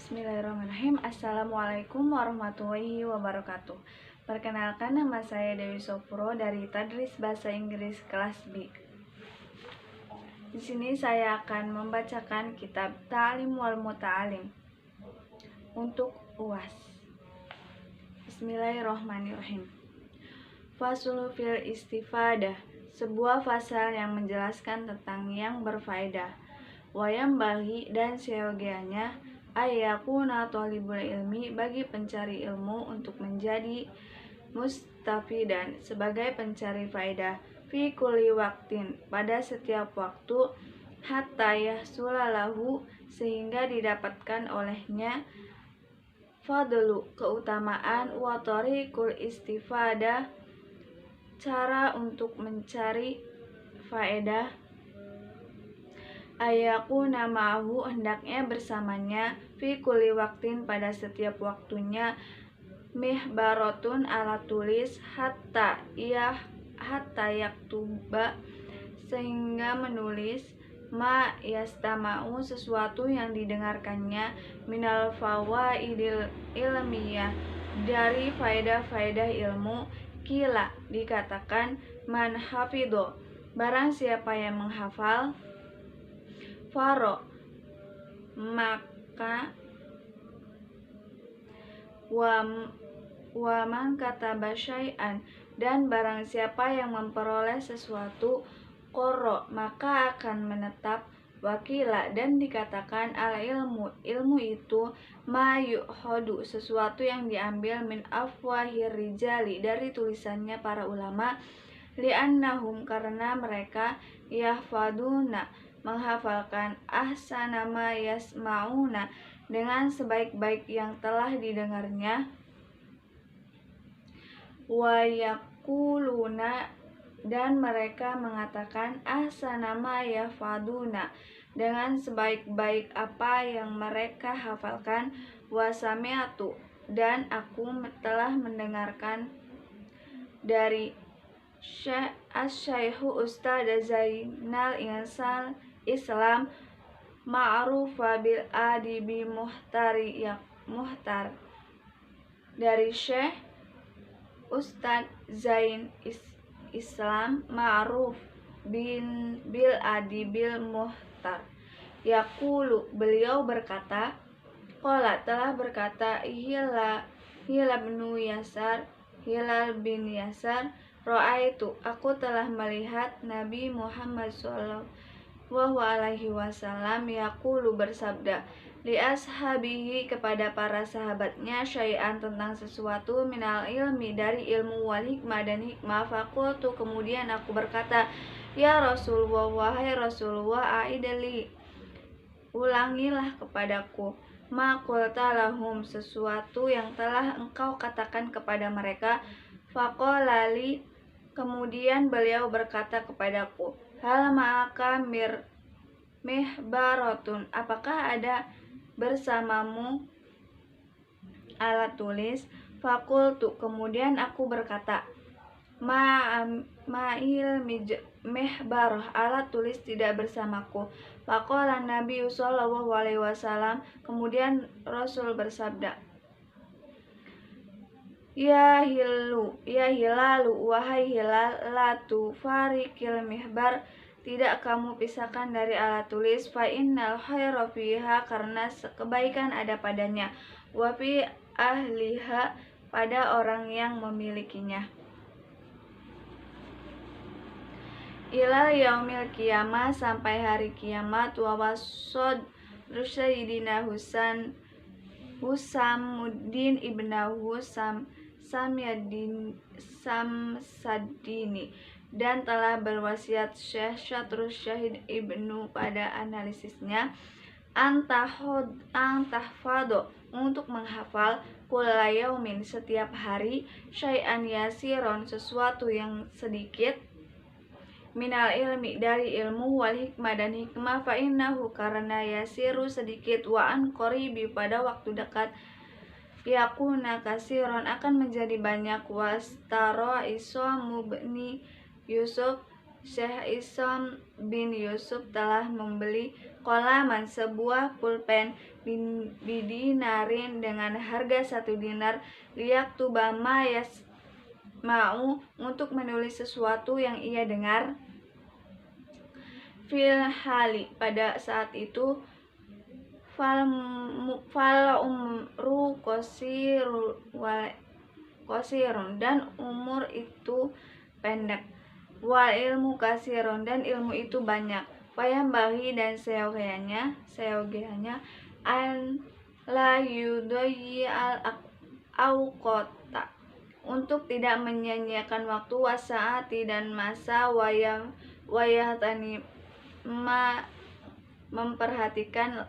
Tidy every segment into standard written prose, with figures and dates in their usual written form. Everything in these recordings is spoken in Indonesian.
Bismillahirrahmanirrahim. Assalamualaikum warahmatullahi wabarakatuh. Perkenalkan, nama saya Dewi Sopro dari Tadris Bahasa Inggris kelas B. Di sini saya akan membacakan kitab Ta'lim wal Muta'alim untuk UAS. Bismillahirrahmanirrahim. Fasul fil istifadah, sebuah fasal yang menjelaskan tentang yang berfaedah. Wayam bagi dan seyogianya ayakuna thalibul ilmi, bagi pencari ilmu untuk menjadi mustafidan, sebagai pencari faedah, fi kulli waktin, pada setiap waktu, hatta yahsulalahu, sehingga didapatkan olehnya, fadlu, keutamaan, wa tariqul istifadah, cara untuk mencari faedah, ayakuna ma'ahu, hendaknya bersamanya, fi kulli waktin, pada setiap waktunya, mihbarotun, alat tulis, hatta yaktuba, sehingga menulis, ma yastama'u, sesuatu yang didengarkannya, minal fawaidil ilmiyah, dari faedah-faedah ilmu. Kila, dikatakan, man hafidho, barang siapa yang menghafal, faro, maka waman kataba syai'an, dan barang siapa yang memperoleh sesuatu, qoro, maka akan menetap. Wakila, dan dikatakan, al ilmu, ilmu itu, ma yu'hodu, sesuatu yang diambil, min afwahir rijali, dari tulisannya para ulama, li'annahum, karena mereka, yahfaduna, menghafalkan, ahsana ma yasma'una, dengan sebaik-baik yang telah didengarnya, wa yakuluna, dan mereka mengatakan, ahsana ma yahfaduna, dengan sebaik-baik apa yang mereka hafalkan, wa sami'atu, dan aku telah mendengarkan dari Asy-Syaikhu Ustaz Zainal Insan Islam ma'rufa bil adibi muhtar, dari Syekh Ustaz Zain Islam ma'ruf bil adibil muhtar, yaqulu, beliau berkata, qala, telah berkata, Hilal bin Yasar, ra'aitu, aku telah melihat Nabi Muhammad sallallahu alaihi wasallam yaqulu, bersabda, li ashabihi, kepada para sahabatnya, syai'an, tentang sesuatu, minal ilmi, dari ilmu, wal hikmah, dan hikmah. Fakultu, kemudian aku berkata, ya Rasulullah, wahai Rasulullah, aidali, ulangilah kepadaku, ma qulta lahum, sesuatu yang telah engkau katakan kepada mereka. Faqala li, kemudian beliau berkata kepadaku, hal ma'aka mihbaratun, apakah ada bersamamu alat tulis? Fakultu, kemudian aku berkata, ma'il mihbarah, alat tulis tidak bersamaku. Faqala Nabi sallallahu alaihi wasallam, kemudian Rasul bersabda, Ya hilalu, wahai hilal, la tufarikil mihbar, tidak kamu pisahkan dari alat tulis, fa innal khaira fiha, karena kebaikan ada padanya, wa fi ahliha, pada orang yang memilikinya, ilal yaumil qiyamah, sampai hari kiamat, wa wasod Sayyidina Husamuddin ibnahu Samsadini, dan telah berwasiat Syekh Syatrus Syahid ibnu pada analisisnya, antahfado, untuk menghafal, kulla yaumin, setiap hari, syai'an yasiron, sesuatu yang sedikit, minal ilmi, dari ilmu, wal hikmah, dan hikmah, fa innahu, karena yasiru, sedikit, wa an qoribi, pada waktu dekat, yakuna kasiron, akan menjadi banyak. Wastaro Isom bin Yusuf, Syekh Isom bin Yusuf telah membeli kolaman sebuah pulpen bidinarin dengan harga 1 dinar liyak tubama mau untuk menulis sesuatu yang ia dengar filhali pada saat itu fal umru qasirun dan umur itu pendek wal ilmu kasirun dan ilmu itu banyak payambahi dan seyogianya an la yudayyi al awqata untuk tidak menyia-nyiakan waktu wasaati dan masa wayatani memperhatikan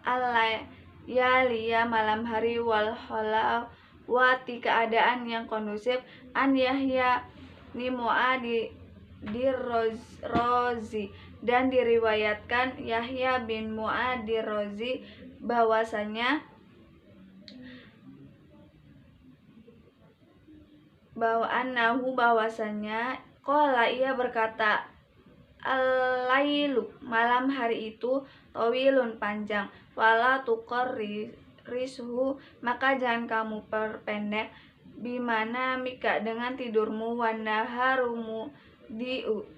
ya malam hari wal halawati keadaan yang kondusif an Yahya ni Mu'adi Rozi dan diriwayatkan Yahya bin Mu'adi Rozi bahwasanya qala ia berkata al-lailu malam hari itu tawilun panjang wala tuqarrisuhu maka jangan kamu perpendek bimana mika dengan tidurmu wanaharumu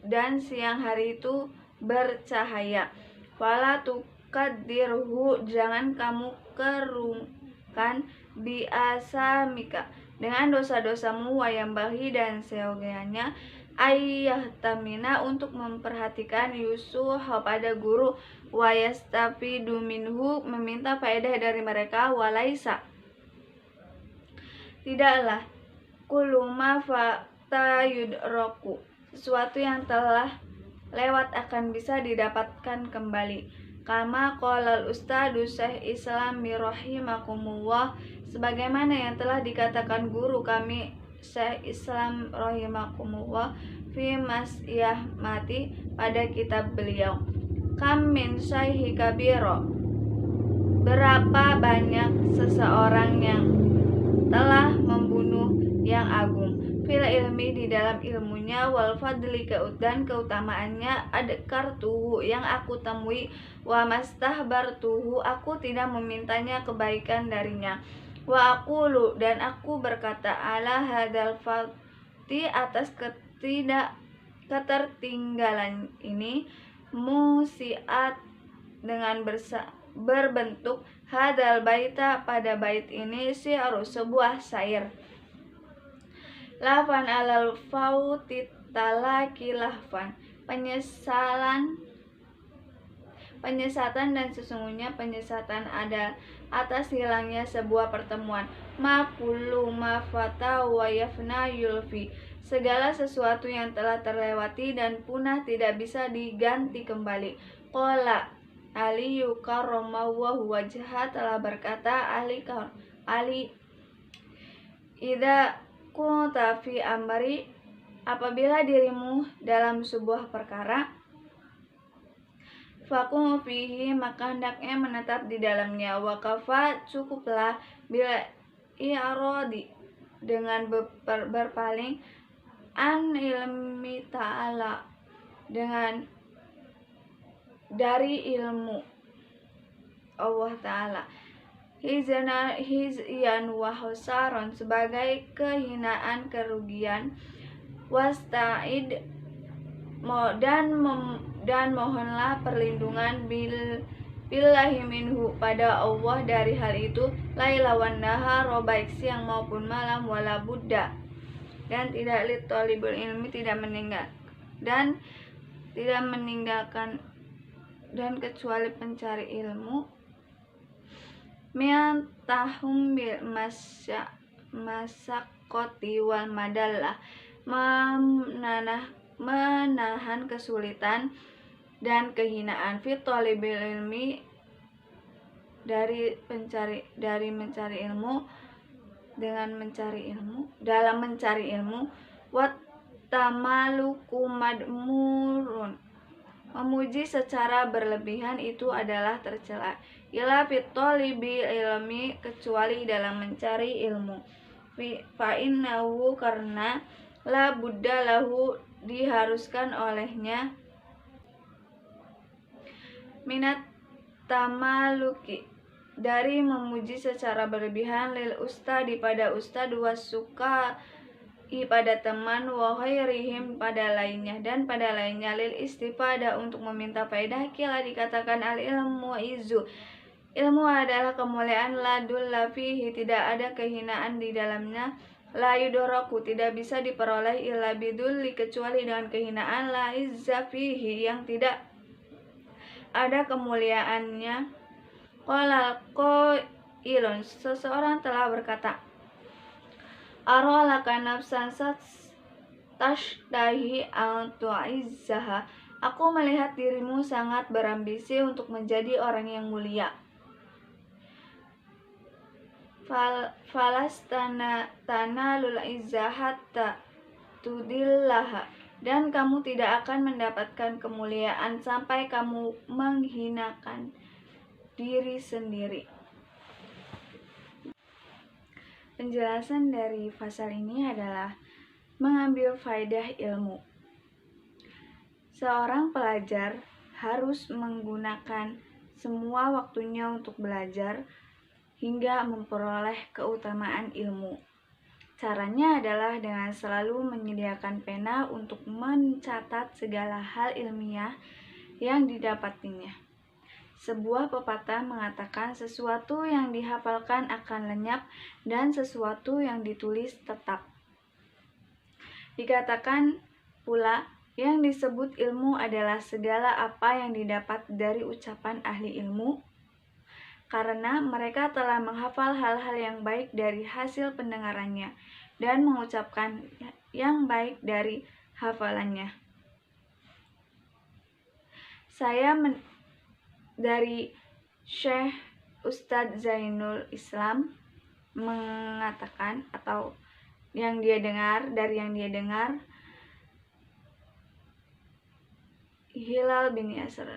dan siang hari itu bercahaya wala tuqaddirhu jangan kamu kerungkan biasa mika dengan dosa-dosamu wayambahi dan seyogianya ayah tamina untuk memperhatikan Yusuf pada guru wayastafidu minhu meminta faedah dari mereka walaisa tidaklah kuluma fata yudraku sesuatu yang telah lewat akan bisa didapatkan kembali kama qolal ustadu Syekh Islam rahimakumullah sebagaimana yang telah dikatakan guru kami Syekh Islam rahimakumullah fi mati pada kitab beliau kam min syaihi kabiro berapa banyak seseorang yang telah membunuh yang agung fil ilmi di dalam ilmunya wal fadli dan keutamaannya adkartuhu yang aku temui wa mastahbartuhu aku tidak memintanya kebaikan darinya wa aqulu dan aku berkata ala hadal fati atas ketertinggalan ini musiat dengan berbentuk hadal baita pada bait ini syi'ru sebuah syair lafan alal fauti talaki lahfan penyesatan dan sesungguhnya penyesatan ada atas hilangnya sebuah pertemuan ma kullu ma fata wa yafna yulfi segala sesuatu yang telah terlewati dan punah tidak bisa diganti kembali qala Ali karramallahu wajhah telah berkata Ali idza kunta fi amri apabila dirimu dalam sebuah perkara fakum fihi maka hendaknya menetap di dalamnya wakafa cukuplah bila i'radi dengan berpaling an ilmi ta'ala dengan dari ilmu Allah Ta'ala hizyan wa husaron sebagai kehinaan kerugian wasta'id dan mohonlah perlindungan billahi minhu pada Allah dari hal itu laila wan nahar baik siang maupun malam wala buddha dan tidak li talibul ilmi tidak meninggalkan dan kecuali pencari ilmu mian tahum bil masyaqqati wal madallah menahan kesulitan dan kehinaan fit talibil ilmi dari mencari ilmu dengan mencari ilmu dalam mencari ilmu wat tamaluku madmurun memuji secara berlebihan itu adalah tercela ila fit talibil ilmi kecuali dalam mencari ilmu fa innahu karena la buddha lahu diharuskan olehnya minat tamaluki, dari memuji secara berlebihan, lil ustadi pada ustad, wasuka pada teman, wa ghairihim pada lainnya dan pada lainnya, lil istifada untuk meminta faedah. Kila dikatakan al ilmu izu, ilmu adalah kemuliaan, ladul lafihi tidak ada kehinaan di dalamnya, la yudoraku tidak bisa diperoleh, illa bidulli kecuali dengan kehinaan, la izza fihi yang tidak ada kemuliaannya. Qala qailun, seseorang telah berkata, arolaka nafsan tashtahi al tu'izzaha, aku melihat dirimu sangat berambisi untuk menjadi orang yang mulia. Falastana tanalul izzah hatta tudillaha, dan kamu tidak akan mendapatkan kemuliaan sampai kamu menghinakan diri sendiri. Penjelasan dari pasal ini adalah mengambil faedah ilmu. Seorang pelajar harus menggunakan semua waktunya untuk belajar hingga memperoleh keutamaan ilmu. Caranya adalah dengan selalu menyediakan pena untuk mencatat segala hal ilmiah yang didapatinya. Sebuah pepatah mengatakan sesuatu yang dihafalkan akan lenyap dan sesuatu yang ditulis tetap. Dikatakan pula, yang disebut ilmu adalah segala apa yang didapat dari ucapan ahli ilmu, karena mereka telah menghafal hal-hal yang baik dari hasil pendengarannya dan mengucapkan yang baik dari hafalannya. Dari Syekh Ustadz Zainul Islam mengatakan, atau yang dia dengar, Hilal bin Yasar